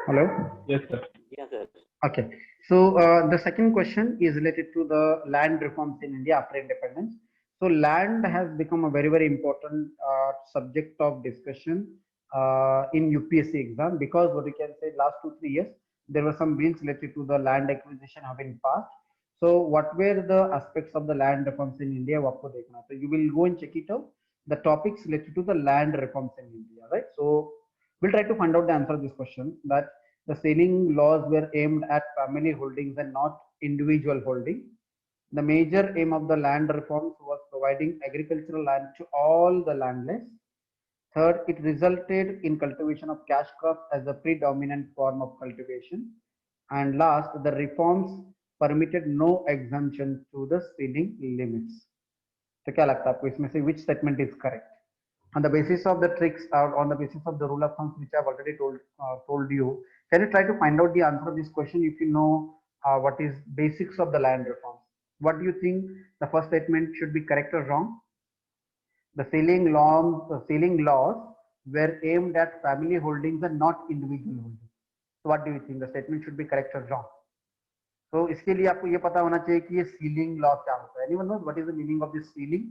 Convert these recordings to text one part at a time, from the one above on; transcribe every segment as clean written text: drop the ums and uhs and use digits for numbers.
Hello? Yes, sir. Yes, sir. Okay. So the second question is related to the land reforms in India after independence. So land has become a very, very important subject of discussion in UPSC exam, because what we can say, last 2 3 years there were some bills related to the land acquisition have been passed. So what were the aspects of the land reforms in India? What देखना? So you will go and check it out. The topics related to the land reforms in India, right? So we'll try to find out the answer of this question, that the ceiling laws were aimed at family holdings and not individual holding. The major aim of the land reforms was providing agricultural land to all the landless. Third, it resulted in cultivation of cash crops as a predominant form of cultivation. And last, the reforms permitted no exemption to the ceiling limits. तो क्या लगता है आपको इसमें से which statement is correct? On the basis of the tricks or on the basis of the rule of thumbs which I've already told you, can you try to find out the answer of this question if you know what is basics of the land reforms? What do you think the first statement should be correct or wrong? The ceiling laws were aimed at family holdings and not individual holdings. So what do you think the statement should be correct or wrong? So इसके लिए आपको ये पता होना चाहिए कि ये ceiling law क्या होता है. Anyone knows what is the meaning of this ceiling?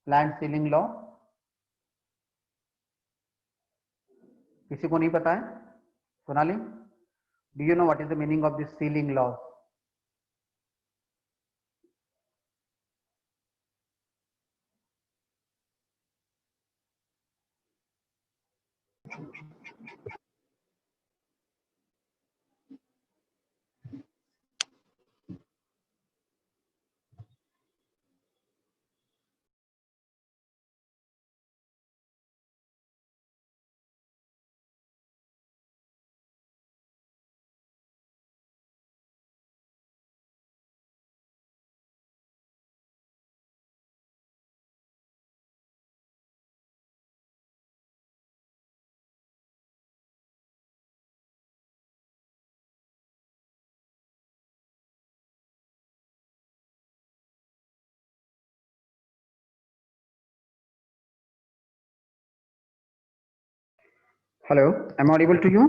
Land ceiling law किसी को नहीं पता है? Sonali, do you know what is the meaning of this ceiling law? Hello, am I audible to you?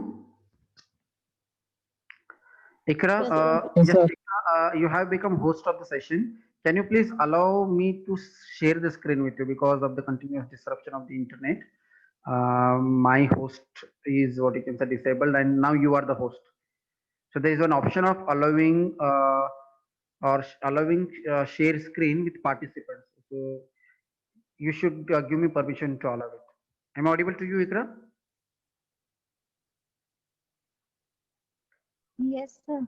Ikra, Yes, sir. you have become host of the session. Can you please allow me to share the screen with you because of the continuous disruption of the internet? My host is what you can say disabled, and now you are the host. So there is an option of allowing share screen with participants. So you should give me permission to allow it. Am I audible to you, Ikra? Yes, sir.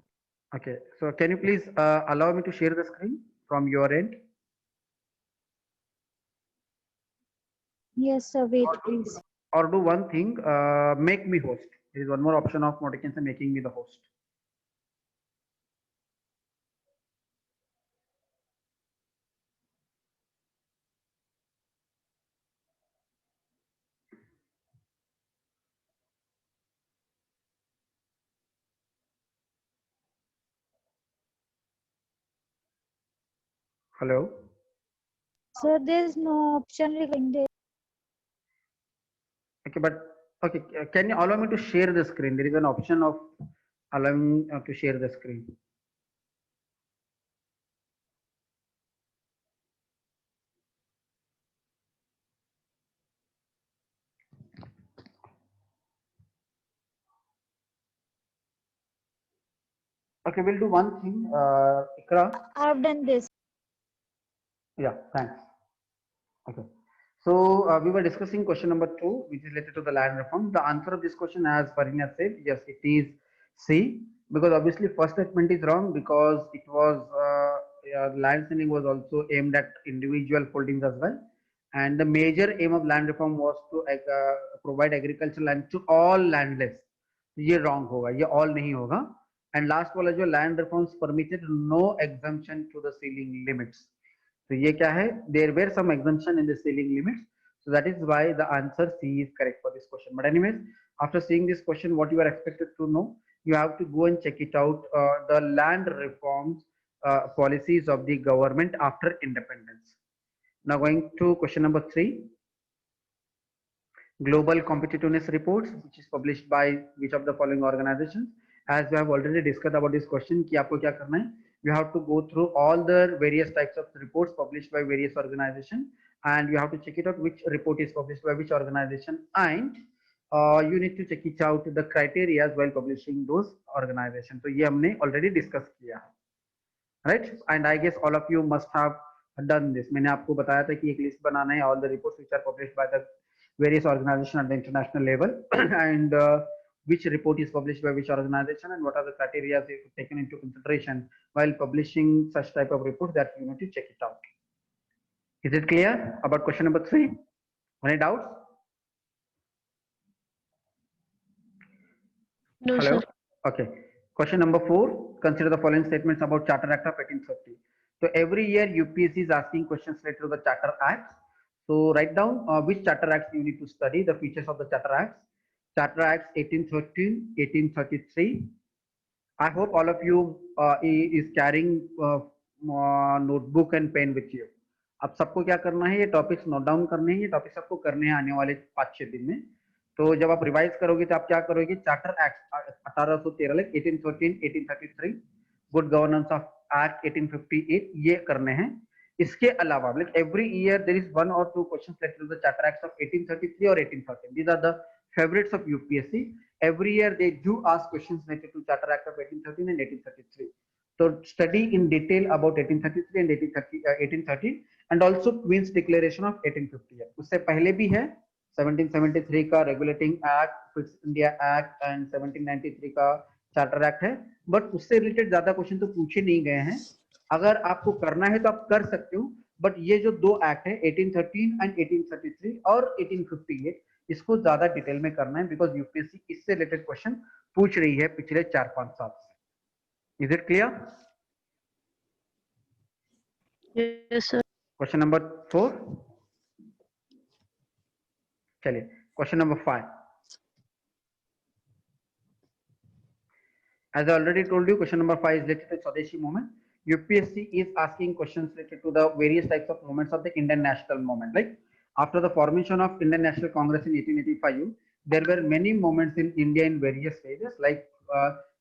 Okay, so can you please allow me to share the screen from your end? Yes, sir. Wait, please. Or do one thing, make me host. There is one more option of what you can say, making me the host. Hello. Sir, there is no option regarding this. Okay, but okay, can you allow me to share the screen? There is an option of allowing to share the screen. Okay, we'll do one thing, Ikra. I've done this. Yeah, thanks. Okay. So we were discussing question number 2, which is related to the land reform. The answer of this question, as Farina said, yes, it is C, because obviously first statement is wrong, because it was land selling was also aimed at individual holdings as well, and the major aim of land reform was to provide agricultural land to all landless. ये wrong होगा, ये all नहीं होगा. And last वाला जो land reforms permitted no exemption to the ceiling limits. तो ये क्या है? There were some exemption in the ceiling limits, so that is why the answer C is correct for this question. But anyways, after seeing this question, what you are expected to know, you have to go and check it out, the land reforms policies of the government after independence. Now going to question number 3. Global competitiveness reports, which is published by which of the following organizations? As we have already discussed about this question, कि आपको क्या करना है? You have to go through all the various types of reports published by various organizations, and you have to check it out which report is published by which organization, and you need to check it out the criteria while publishing those organizations. तो ये हमने already discuss किया है, right? And I guess all of you must have done this. मैंने आपको बताया था कि एक list बनाना है all the reports which are published by the various organizations at the international level and which report is published by which organization and what are the criteria taken into consideration while publishing such type of reports that you need to check it out. Is it clear about question number 3? Any doubts? No, Hello? sir. Okay. Question number 4. Consider the following statements about Charter Act of 1830. So every year UPSC is asking questions related to the Charter Acts. So write down which Charter Acts you need to study, the features of the Charter Acts. Charter Acts 1813, 1833. I hope all of you is carrying notebook and pen with you. अब सबको क्या करना है, ये topics note down करने हैं, ये topics आपको करने हैं आने वाले 5-6 दिन में. तो जब आप रिवाइज करोगे तो आप क्या करोगे, charter act 1813 like 1813, 1833, good governance of act 1858, ये करने हैं. इसके अलावा like every year there is 1 or 2 questions related to the charter acts of 1833 और 1813. These are the favorites of UPSC. Every year they do ask questions related to Charter Act of 1813 and 1833. So study in detail about 1833 and 1813 and also Queen's Declaration of 1850. उससे पहले भी है 1773 का Regulating Act, Fixed India Act and 1793 का Charter Act है, but उससे related ज्यादा question तो पूछे नहीं गए हैं. अगर आपको करना है तो आप कर सकते हो, बट ये जो 2 एक्ट है 1813 एंड 1833 और 1858, इसको ज्यादा डिटेल में करना है बिकॉज यूपीएससी इससे रिलेटेड क्वेश्चन पूछ रही है पिछले 4-5 साल से. Is it clear? Yes, sir. Question number 4. चलिए question number 5. As I already told you, question number 5 is related to Swadeshi movement. UPSC is asking questions related to the various types of movements of the Indian national movement. Like after the formation of Indian National Congress in 1885, there were many movements in India in various phases, like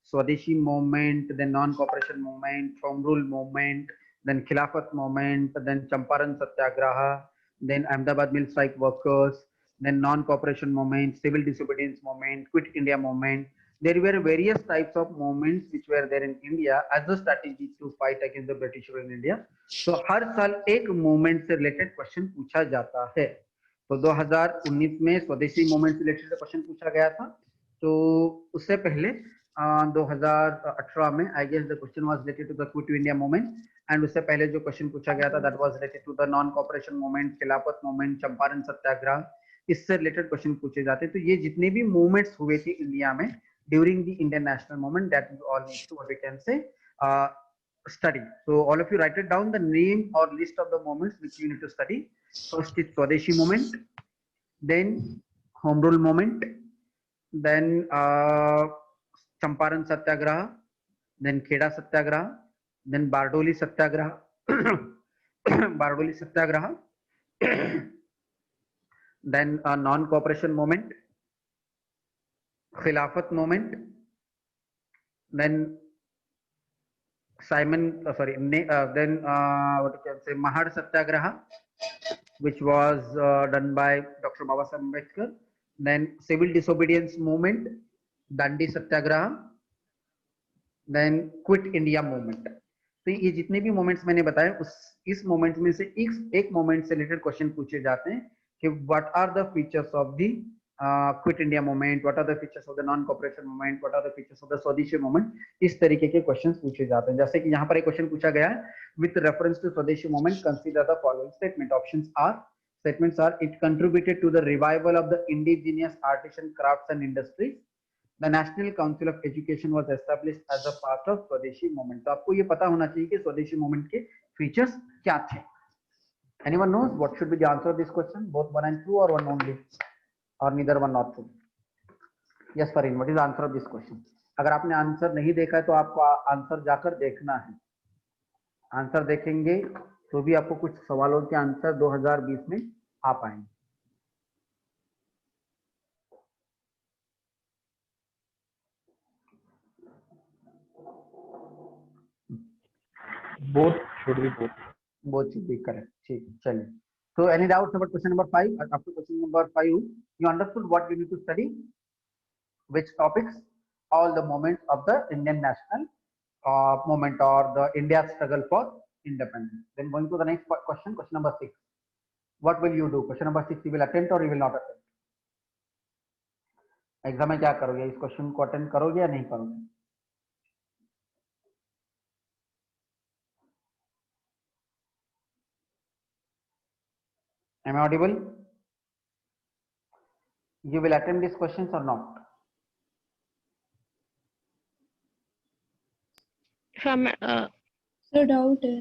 Swadeshi movement, then non-cooperation movement, Home Rule movement, then Khilafat movement, then Champaran Satyagraha, then Ahmedabad Mill Strike Workers, then non-cooperation movement, civil disobedience movement, Quit India movement. There were various types of movements which were there in India as a strategy to fight against the British rule in India. So हर साल एक movement से related question पूछा जाता है. तो 2019 में स्वदेशी movement से रिलेटेड क्वेश्चन पूछा गया था. तो उससे पहले 2018 में I guess the question was related to the quit India movement, and उससे पहले जो क्वेश्चन पूछा गया था that was related to the non cooperation movement, Khilafat movement, Champaran Satyagraha, इससे रिलेटेड क्वेश्चन पूछे जाते. तो ये जितने भी मूवमेंट्स हुए थे इंडिया में during the Indian national movement, that you all need to, what we can say, study. So all of you write it down, the name or list of the movements which you need to study. First is Swadeshi movement, then Home Rule movement, then Champaran Satyagraha, then Kheda Satyagraha, then Bardoli Satyagraha, Bardoli Satyagraha, then non-cooperation movement, Khilafat movement, then then what you can say, Mahad Satyagraha, which was done by Dr. Babasaheb Ambedkar, then civil disobedience movement, Dandi Satyagraha, then Quit India movement. तो ये जितने भी moments मैंने बताए इस moment में से एक मोमेंट से रिलेटेड क्वेश्चन पूछे जाते हैं कि what are the features of the quit India movement, what are the features of the non cooperation movement, what are the features of the Swadeshi movement. इस तरीके के क्वेश्चंस पूछे जाते हैं. जैसे कि यहाँ पर एक क्वेश्चन पूछा गया है with reference to Swadeshi movement consider the following statement. Options are, statements are, it contributed to the revival of the indigenous artisan crafts and industries. The National Council of Education was established as a part of Swadeshi movement. तो आपको ये पता होना चाहिए कि स्वदेशी movement के features क्या थे. Anyone knows what should be the answer of this question? Both 1 and 2 or 1 only, or neither 1 nor 2? Yes, Farin, what is the answer of this question? अगर आपने आंसर नहीं देखा है तो आपको आंसर जाकर देखना है. आंसर देखेंगे तो भी आपको कुछ सवालों के आंसर 2020 में आ पाएंगे. both should be both. Both should be correct. ठीक, चलिए. So any doubts about question number 5? After question number 5, you understood what you need to study? Which topics? All the moments of the Indian national movement or the India's struggle for independence. Then going to the next question, question number 6. What will you do? Question number 6 you will attempt or you will not attempt? Exam में क्या करोगे? इस question को attend करोगे या नहीं करोगे? Am I audible? You will attempt these questions or not? Sir doubt है.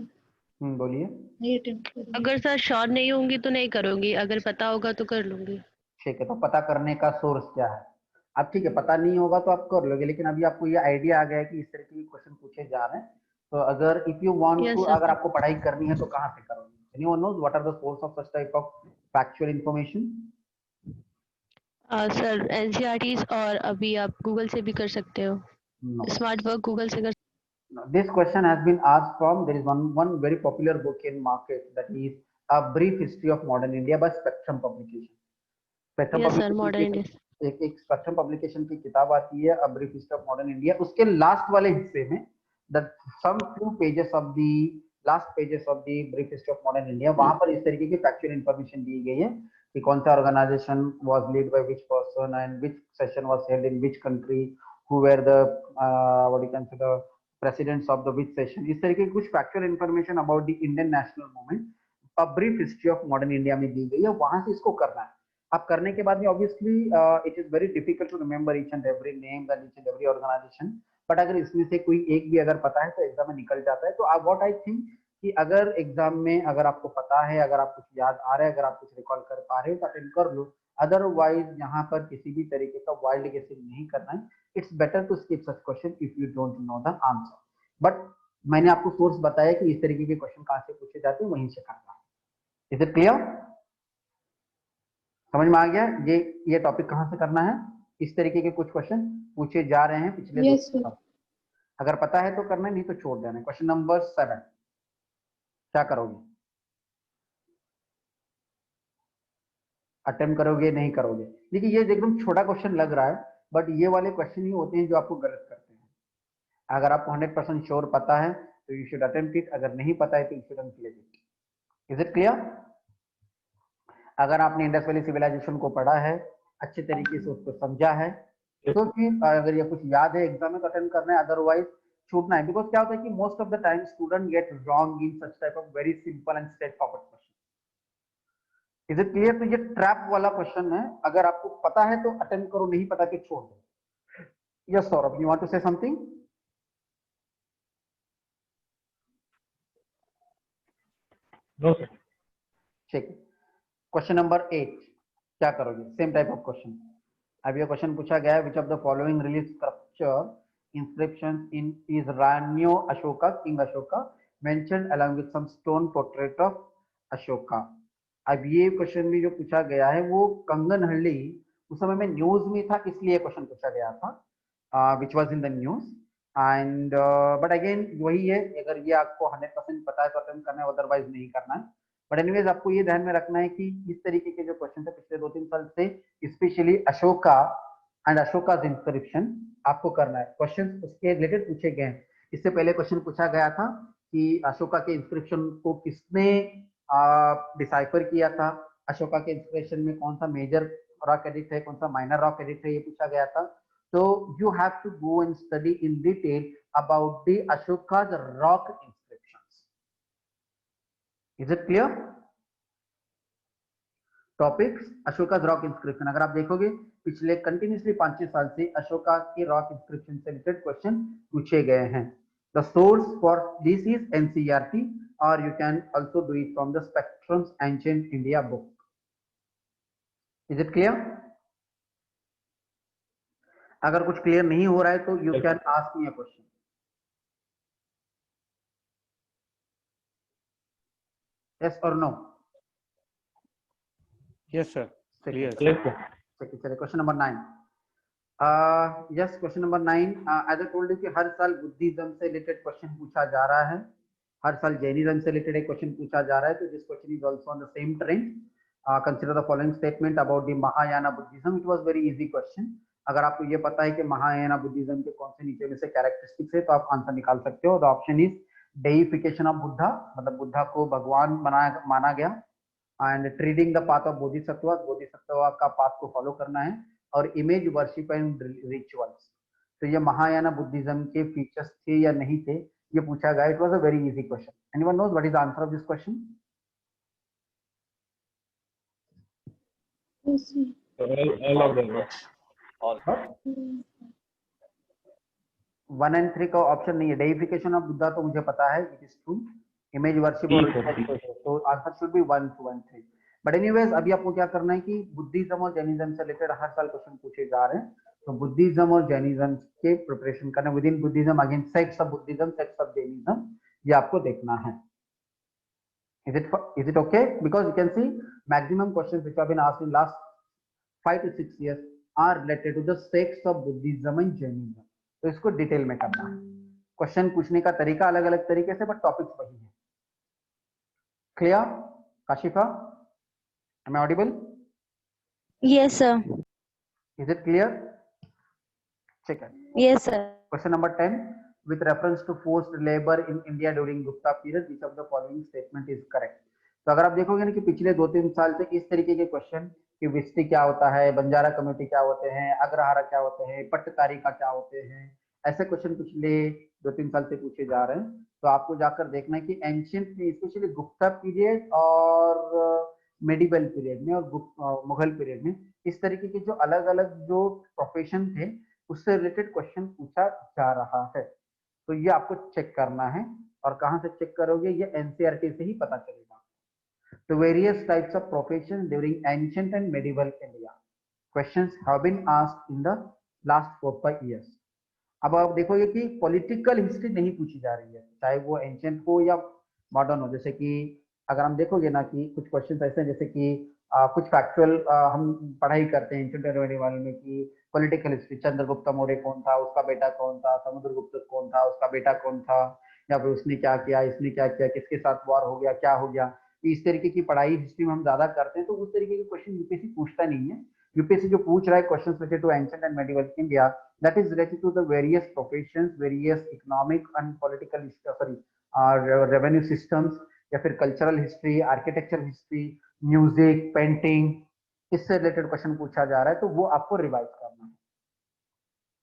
बोलिए. नहीं अटेम्प्ट करूंगी. अगर सर श्योर नहीं होंगी तो नहीं करूंगी, अगर पता होगा तो कर लूंगी. ठीक है, तो पता करने का सोर्स क्या है? अब ठीक है, पता नहीं होगा तो आप कर लोगे, लेकिन अभी आपको ये आइडिया आ गया है कि इस तरह के क्वेश्चन पूछे जा रहे हैं. तो अगर इफ यू वांट टू, अगर आपको पढ़ाई करनी है तो कहाँ से करोगे? Anyone knows what are the source of such type of factual information? Sir NCERTs और अभी आप गूगल से भी कर सकते हो. स्मार्ट वर्क गूगल से कर. This question has been asked from, there is one very popular book in market, that is A Brief History of Modern India by Spectrum Publication. Spectrum Yes sir, Modern India. एक Spectrum Publication की किताब आती है A Brief History of Modern India. उसके last वाले हिस्से में some few pages of the last pages of the Brief History of Modern India, वहां पर इस तरीके की factual information दी गई है कि कौन सा organization was led by which person and which session was held in which country, who were the what you can say the presidents of the which session. इस तरीके की कुछ factual information about the Indian national movement A Brief History of Modern India में दी गई है. वहां से इसको करना है. अब करने के बाद में obviously it is very difficult to remember each and every name and each and every organization, but अगर इसमें से कोई एक भी अगर पता है तो एग्जाम में निकल जाता है. तो what I think कि अगर एग्जाम में अगर आपको पता है, अगर आप कुछ याद आ रहा है, अगर आप कुछ रिकॉल कर पा रहे हो तो अटेंड कर लो. अदरवाइज यहाँ पर किसी भी तरीके का वाइल्ड गेसिंग नहीं करना है. It's better to skip such question if you don't know the answer. But मैंने आपको सोर्स बताया कि इस तरीके के क्वेश्चन कहाँ से पूछे जाते हैं, वहीं से करना है. Is it clear? समझ में आ गया ये टॉपिक कहाँ से करना है? इस तरीके के कुछ क्वेश्चन पूछे जा रहे हैं पिछले yes, 2 साल. अगर पता है तो करना है, नहीं तो छोड़ देना है. क्वेश्चन नंबर 7 क्या करोगे? अटेम्प्ट करोगे, नहीं करोगे? देखिए ये एकदम छोटा क्वेश्चन लग रहा है, बट ये वाले क्वेश्चन ही होते हैं जो आपको गलत करते हैं. अगर आपको 100% श्योर पता है तो यू शुड अटेम्प्ट इट. अगर नहीं पता है तो you should clear it. Is it clear? अगर आपने इंडस वैली सिविलाइजेशन को पढ़ा है, अच्छे तरीके से उसको समझा है, तो फिर अगर ये कुछ याद है एग्जाम में तो अटेम्प्ट करना है, अदरवाइज छूटना है. बिकॉज क्या होता है कि most of the time student get wrong in such type of very simple and straight forward question. Is it clear? तो ये ट्रैप वाला क्वेश्चन है. अगर आपको पता है तो अटेम्प्ट करो, नहीं पता तो छोड़ दो. Yes Saurabh, you want to say something? No sir. ठीक. क्वेश्चन नंबर 8 क्या करोगे? Same type of question. अब ये क्वेश्चन पूछा गया है, which of the following relief sculpture inscriptions in is रान्यो Ashoka, king Ashoka, mentioned along with some stone portrait of Ashoka. अब ये क्वेश्चन भी जो पूछा गया है वो कंगनहल्ली उस समय में न्यूज में था, इसलिए क्वेश्चन पूछा गया था, which was in the news. And but again वही है, अगर ये आपको 100% पता है तो अटेम्प्ट करना है, अदरवाइज नहीं करना है. बट एनीवेज आपको ये ध्यान में रखना है कि इस तरीके के जो क्वेश्चन है पिछले 2-3 साल से, स्पेशली अशोका एंड अशोका's इंस्क्रिप्शन आपको करना है. क्वेश्चन उसके रिलेटेड पूछे गए हैं. इससे पहले क्वेश्चन पूछा गया था कि अशोका के इंस्क्रिप्शन को किसने डिसाइफर किया था, अशोका के इंस्क्रिप्शन में कौन सा मेजर रॉक एडिक्ट है, कौन सा माइनर रॉक एडिक्ट है, ये पूछा गया था. तो you have to go and study in detail about the Ashoka's rock inscriptions. Is it clear? Topics Ashoka's rock inscription. अगर आप देखोगे पिछले कंटिन्यूसली 5-6 साल से अशोका के रॉक इंस्क्रिप्शन से रिलेटेड क्वेश्चन पूछे गए हैं. The source for this is NCERT और you can also do it from the spectrums ancient India book. Is it clear? अगर कुछ क्लियर नहीं हो रहा है तो you can ask me a question. Yes और नो? Yes sir. Clear. चलिए question number 9. Yes question number 9. As I told you कि हर साल बुद्धिज्म से रिलेटेड क्वेश्चन पूछा जा रहा है. हर साल जैनिज्म से रिलेटेड एक क्वेश्चन पूछा जा रहा है, तो this question is also on the same trend. Consider the following statement about the Mahayana Buddhism. It was very easy question. अगर आपको ये पता है कि महायाना बुद्धिज्म के कौन से नीचे में से कैरेक्टरिस्टिक्स है तो आप आंसर निकाल सकते हो. The option is deification of Buddha, मतलब बुद्धा को भगवान माना गया. And treading the path of Bodhisattva, Bodhisattva का पाथ को फॉलो करना है. और इमेज वर्शिप एंड रिचुअल्स. तो ये महायाना बुद्धिज्म के फीचर्स थे या नहीं थे, ये पूछा गया. It was a very easy question. Anyone knows what is the answer of this question? All of them. All. 1 and 3 का ऑप्शन नहीं है. डेइफिकेशन ऑफ बुद्धा तो मुझे पता है, it is true. Image worship और तो answer should be 1, 2 and 3. But anyways अभी आपको क्या करना है कि बुद्धिज्म और जैनिज्म से रिलेटेड हर साल क्वेश्चन पूछे जा रहे हैं. तो बुद्धिज्म और जैनिज्म के प्रिपरेशन करना. With in Buddhism again sects of Buddhism, sects of Jainism, ये आपको देखना है. Is it okay? Because you can see maximum questions which have been asked in last 5 to 6 years are related to the sects of Buddhism and Jainism. तो इसको detail में करना है. Question पूछने का तरीका अलग अलग तरीके से, बट टॉपिक्स वही है. Clear काशिफा? Am I audible? Yes, sir. Is it clear? Check it. Yes, sir. Question number 10. With reference to forced labor in India during Gupta period, which of the following statement is correct? तो अगर आप देखोगे ना कि पिछले 2-3 साल से इस तरीके के क्वेश्चन कि विस्टी क्या होता है, बंजारा कम्युनिटी क्या होते हैं, अग्रहारा क्या होते हैं, पट्टकारी का क्या होते हैं, ऐसे क्वेश्चन पिछले 2-3 साल से पूछे जा रहे हैं. तो आपको जाकर देखना है कि एंशियंट में स्पेशली गुप्ता पीरियड और मेडिवल पीरियड में और मुगल पीरियड में इस तरीके के जो अलग अलग जो प्रोफेशन थे उससे रिलेटेड क्वेश्चन पूछा जा रहा है. तो ये आपको चेक करना है. और कहां से चेक करोगे? ये एनसीईआरटी से ही पता चलेगा. तो various types of profession during ancient and medieval India questions have been asked in the last 4-5 years. अब आप देखोगे कि पॉलिटिकल हिस्ट्री नहीं पूछी जा रही है, चाहे वो एंशिएंट हो या मॉडर्न हो. जैसे कि अगर हम देखोगे ना कि कुछ क्वेश्चंस ऐसे हैं जैसे कि कुछ फैक्चुअल हम पढ़ाई करते हैं एंशिएंट एंड मेडिवल में कि पॉलिटिकल हिस्ट्री, चंद्रगुप्त मौर्य कौन था, उसका बेटा कौन था, समुद्रगुप्त कौन था, उसका बेटा कौन था, या फिर उसने क्या किया, इसने क्या किया, किसके साथ वॉर हो गया, क्या हो गया. इस तरीके की पढ़ाई हिस्ट्री में हम ज्यादा करते हैं. तो उस तरीके के क्वेश्चन यूपीएससी पूछता नहीं है. यूपीएससी जो पूछ रहा है questions related to ancient and medieval India, that is related to the various professions, various economic and political revenue systems, या फिर cultural history, architecture history, music, painting, इससे रिलेटेड क्वेश्चन पूछा जा रहा है. तो वो आपको रिवाइज करना है.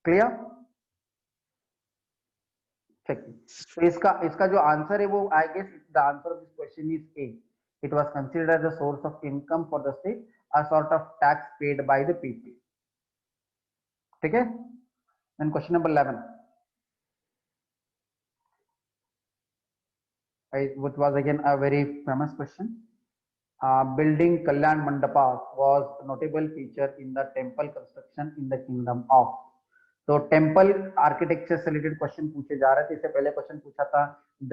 क्लियर? तो इसका जो आंसर है वो I guess the answer of this question is A. It was considered as a source of income for the state, a sort of tax paid by the people. ठीक है. Then question number 11, which was again a very famous question. Building Kalyan Mandapas was a notable feature in the temple construction in the kingdom of. तो temple architecture से related question पूछे जा रहे थे. इससे पहले क्वेश्चन पूछा था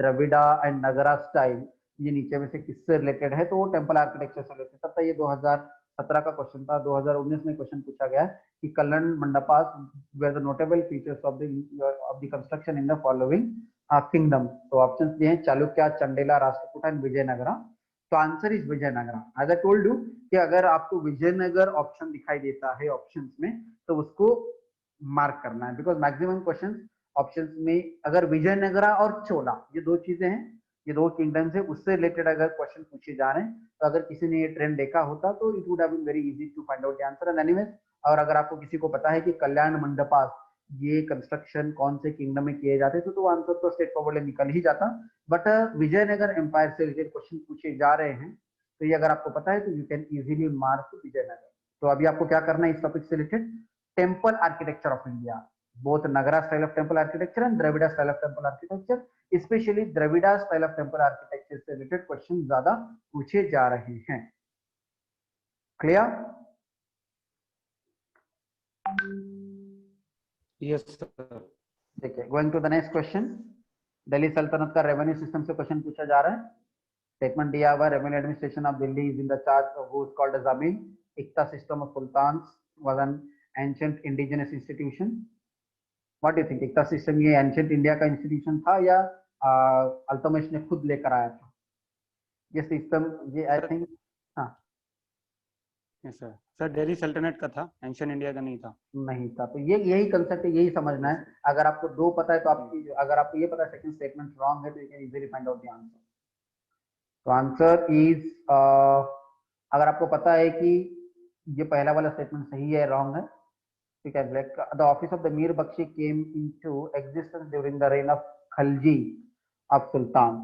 द्रविड़ा एंड नगरा स्टाइल, ये नीचे में से किससे रिलेटेड है, तो वो टेम्पल आर्किटेक्चर से रिलेटेड था. ये 2017 का क्वेश्चन था. 2019 में क्वेश्चन पूछा गया कि Kalyana mandapas were the notable features of the construction in the following kingdom. तो ऑप्शंस दिए हैं चालुक्य, चंडेला, राष्ट्रकूट एंड विजयनगरा. तो answer is Vijayanagara. As I told you कि अगर आपको विजयनगर ऑप्शन दिखाई देता है ऑप्शंस में तो उसको मार्क करना है, बिकॉज मैक्सिमम क्वेश्चंस ऑप्शंस में अगर विजयनगरा और चोला ये दो चीजें हैं, ये दो किंगडम्स है, उससे रिलेटेड अगर क्वेश्चन पूछे जा रहे हैं तो अगर किसी ने ये ट्रेंड देखा होता तो it would have been very easy to find out the answer. And anyways, और अगर आपको किसी को पता है कि कल्याण मंडपास ये कंस्ट्रक्शन कौन से किंगडम में किए जाते थे तो आंसर तो स्ट्रेट फॉरवर्ड निकल ही जाता. बट विजयनगर एम्पायर से रिलेटेड क्वेश्चन पूछे जा रहे हैं तो ये अगर आपको पता है तो you can easily mark Vijayanagar. तो अभी आपको क्या करना है इस टॉपिक से related? Temple architecture of India, both Nagara style of temple architecture and Dravida style of temple architecture. Especially Dravida style of temple architecture से रिलेटेड क्वेश्चन ज्यादा पूछे जा रहे हैं. क्लियर? Yes, sir. देखिए, going to the next question. Delhi सल्तनत का रेवेन्यू सिस्टम से क्वेश्चन पूछा जा रहा है. स्टेटमेंट दिया हुआ, revenue administration of Delhi is in the charge of who is called as Amin. Iqta system of sultans was an ancient indigenous institution. What do you think? Iqta system ये एंशिएंट इंडिया का institution था या अल्तमिश ने खुद लेकर आया था। ये सिस्टम, ये आई थिंक, हाँ सर सर दिल्ली सल्तनत का था, एंशियंट इंडिया का नहीं था। नहीं था। तो ये यही कंसेप्ट है, यही समझना है। अगर आपको दो पता है तो आपकी, अगर आपको ये पता है सेकंड स्टेटमेंट रॉन्ग है तो you can easily find out the answer. तो आंसर इज, अगर आपको पता है कि ये पहला वाला स्टेटमेंट सही है रॉन्ग है, ठीक है, like the office of the Mir Bakhshi came into existence during the reign of Khalji of sultan.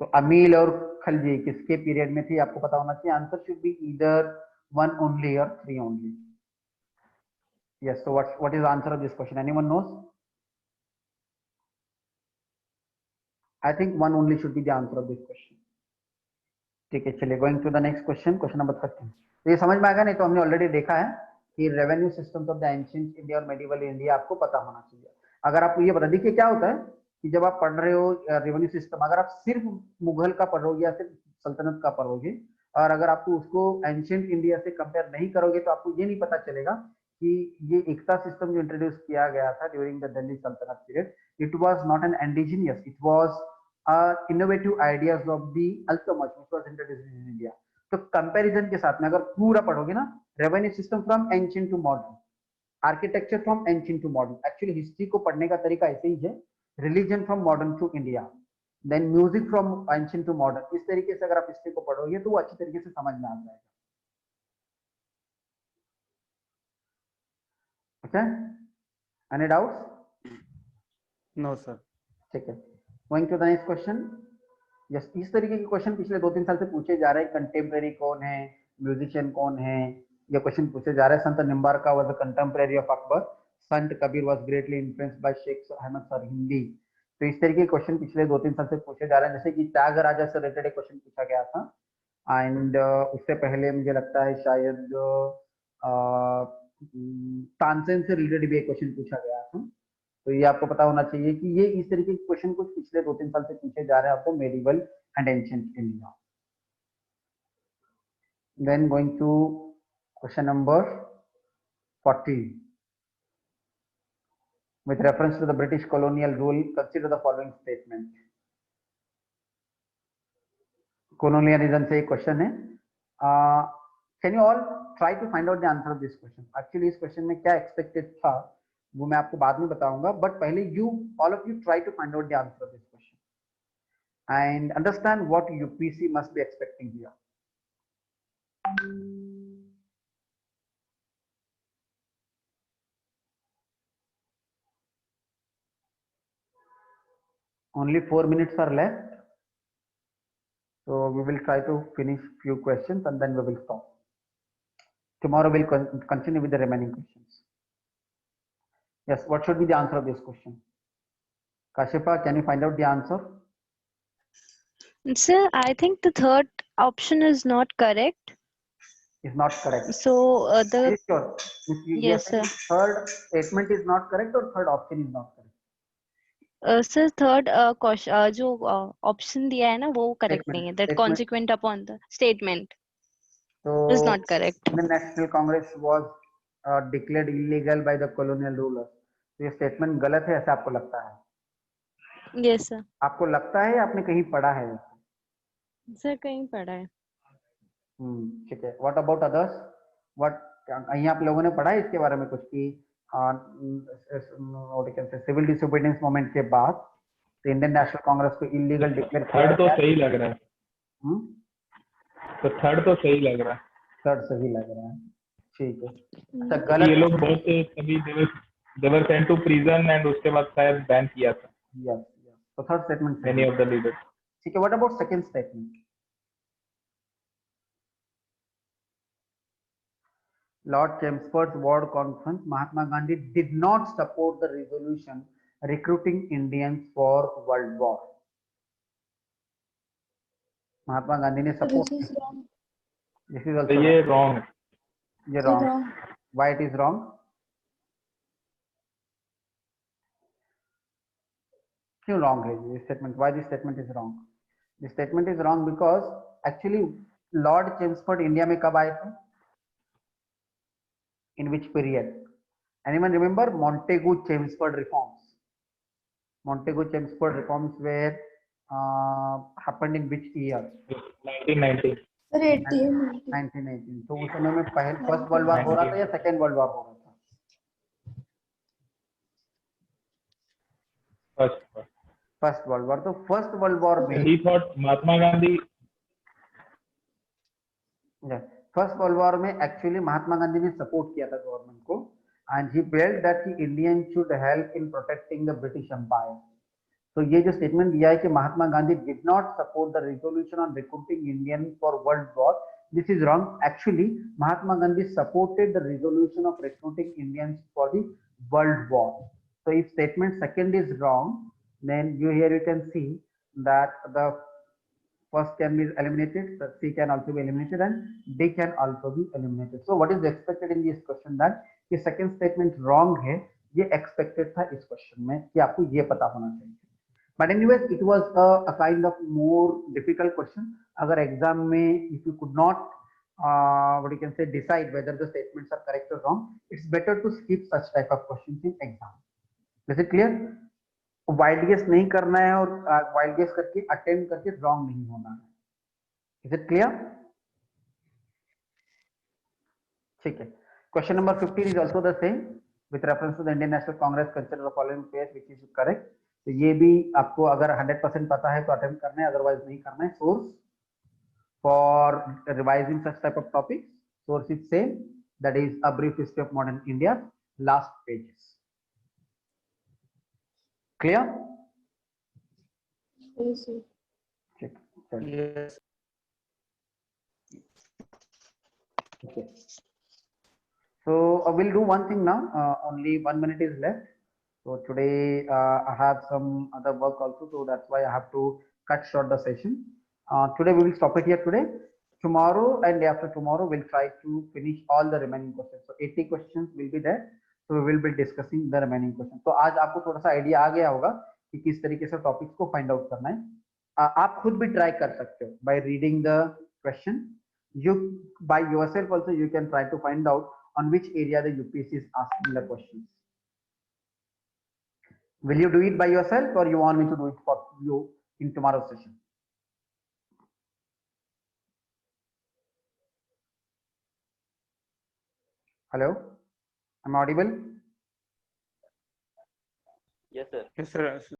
तो अमील और खलजी किसके पीरियड में थी, आपको पता होना चाहिए। Answer should be either 1 only or 3 only. Yes, so what is the answer of this question? Anyone knows? I think 1 only should be the answer of this question. ठीक है, चलिए going to the next question, question number 13। तो ये समझ में आ गया, नहीं तो हमने ऑलरेडी देखा है कि revenue system of the ancient India और मेडिवल इंडिया आपको पता होना चाहिए। अगर आपको ये बता, देखिए क्या होता है कि जब आप पढ़ रहे हो रेवेन्यू सिस्टम, अगर आप सिर्फ मुगल का पढ़ोगे या सिर्फ सल्तनत का पढ़ोगे, और अगर आपको उसको एंशिएंट इंडिया से कंपेयर नहीं करोगे तो आपको ये नहीं पता चलेगा कि ये एकता सिस्टम जो इंट्रोड्यूस किया गया था ड्यूरिंग द दिल्ली सल्तनत period, it was not an indigenous, it was innovative ideas of the Alchemist which was introduced in India. तो कंपैरिजन के साथ में अगर पूरा पढ़ोगे ना, revenue system from ancient to modern, architecture from ancient to modern, actually history को पढ़ने का तरीका ऐसे ही है, religion from modern to India, then music from ancient to modern, इस तरीके से अगर आप हिस्ट्री को पढ़ोगे तो वो अच्छी तरीके से समझ में आ जाएगा। Okay, any doubts? No sir. ठीक है, going to the next question. Yes, इस तरीके के क्वेश्चन पिछले 2-3 साल से पूछे जा रहे हैं। कंटेम्परेरी कौन है, म्यूजिशियन कौन है, ये क्वेश्चन पूछे जा रहे हैं। Sant Nimbarka was a contemporary of Akbar, Sant Kabir was greatly influenced by Shaikh Ahmad Sirhindi. तो इस तरीके के क्वेश्चन पिछले 2-3 साल से पूछे जा रहे हैं। जैसे कि त्यागराजा से रिलेटेड क्वेश्चन पूछा गया था, एंड उससे पहले मुझे लगता है शायद तानसेन से रिलेटेड भी एक क्वेश्चन पूछा गया था। तो ये आपको पता होना चाहिए कि ये इस तरीके के क्वेश्चन कुछ पिछले 2-3 साल से पूछे जा रहे हैं आपको, medieval and ancient India. Then going to question number 14, with reference to the British colonial rule, consider the following statement. colonialism से एक क्वेश्चन है, can you all try to find out the answer of this question. Actually इस question में क्या expected था वो मैं आपको बाद में बताऊंगा, बट पहले you all of you try to find out the answer of this question and understand what UPSC must be expecting here. Only 4 minutes are left, so we will try to finish few questions and then we will stop. Tomorrow we'll continue with the remaining questions. Yes, what should be the answer of this question? Kashipa, can you find out the answer? Sir, I think the third option is not correct. Is not correct. So the Are you sure? yes sir. Third statement is not correct or third option is not correct? Sir, third question जो option दिया है ना वो correct Statement. नहीं है. That Statement. consequent upon the statement So is not correct. Indian National Congress was declared illegal by the colonial rulers. तो ये statement गलत है ऐसा आपको लगता है? Yes sir. आपको लगता है या आपने कहीं पढ़ा है? Sir, कहीं पढ़ा है. ठीक है, व्हाट अबाउट अदर्स? व्हाट यहाँ आप लोगों ने पढ़ा है इसके बारे में कुछ कि सिविल डिसोबीडियंस मूवमेंट के बाद तो इंडियन नेशनल कांग्रेस को इलीगल डिक्लेयर किया? थर्ड तो सही लग रहा है। तो थर्ड तो सही लग रहा है। थर्ड सही लग रहा है, ठीक है। अच्छा, गलत? ये लोग बहुत सभी देवर सेंट टू प्रिजन एंड उसके बाद शायद बैन किया था। यस, तो third statement many of the leaders. ठीक है, what about second statement? Lord Chelmsford's World Conference, Mahatma Gandhi did not support the resolution recruiting Indians for World War. महात्मा गांधी ने support, This is wrong. This is also ये wrong है। ये wrong. Why it is wrong? क्यों wrong है ये statement? Why this statement is wrong? This statement is wrong because actually Lord Chelmsford India में कब आए थे? In which period? Anyone remember Montagu Chelmsford reforms? Montego Chelmsford reforms were happened in which year? 1990. Sir, 18. 1918. तो उस समय में first world war हो रहा था या सेकेंड वर्ल्ड वॉर हो रहा था? First world war. तो फर्स्ट वर्ल्ड वॉर में He thought Mahatma Gandhi. First world war में एक्चुअली महात्मा गांधी ने सपोर्ट किया था गवर्नमेंट को, and he felt that Indian should help in protecting the British empire. तो ये जो स्टेटमेंट दिया है कि Mahatma Gandhi did not support the resolution on recruiting Indian for world war, this is wrong. Actually Mahatma Gandhi supported the resolution of recruiting Indians for the world war. So if statement second is wrong, then here you can see that the first can be eliminated, the C can also be eliminated, and D can also be eliminated. So what is expected in this question that ये second statement wrong है, ये expected था इस question में कि आपको ये पता होना चाहिए. But anyways, it was a kind of more difficult question. अगर exam में if you could not what you can say decide whether the statements are correct or wrong, it's better to skip such type of questions in exam. Is it clear? Wild guess नहीं करना है और wild guess करके attempt करके wrong नहीं होना है. Is it clear? ठीक है. Question number 15 is also the same with reference to the Indian National Congress consider the following pairs which is correct. तो ये भी आपको अगर 100% पता है तो अटेम्प्ट करना है, अदरवाइज नहीं करना है. Source for revising such type of topic, source is same, that is a brief history of modern India, last pages. Clear? Yes, sir. Check. Yes. Okay. So we'll do one thing now. Only 1 minute is left. So today I have some other work also, so that's why I have to cut short the session. Today we will stop it here today. Tomorrow and day after tomorrow we'll try to finish all the remaining questions. So 80 questions will be there. So we will be discussing the remaining questions. तो आज आपको थोड़ा सा idea आ गया होगा कि किस तरीके से टॉपिक्स को फाइंड आउट करना है. आप खुद भी ट्राई कर सकते हो by reading the question. You by yourself also you can try to find out on which area the UPSC is asking the questions. Will you do it by yourself or you want me to do it for you in tomorrow's session? Hello, am I audible? Yes, sir. Yes, sir.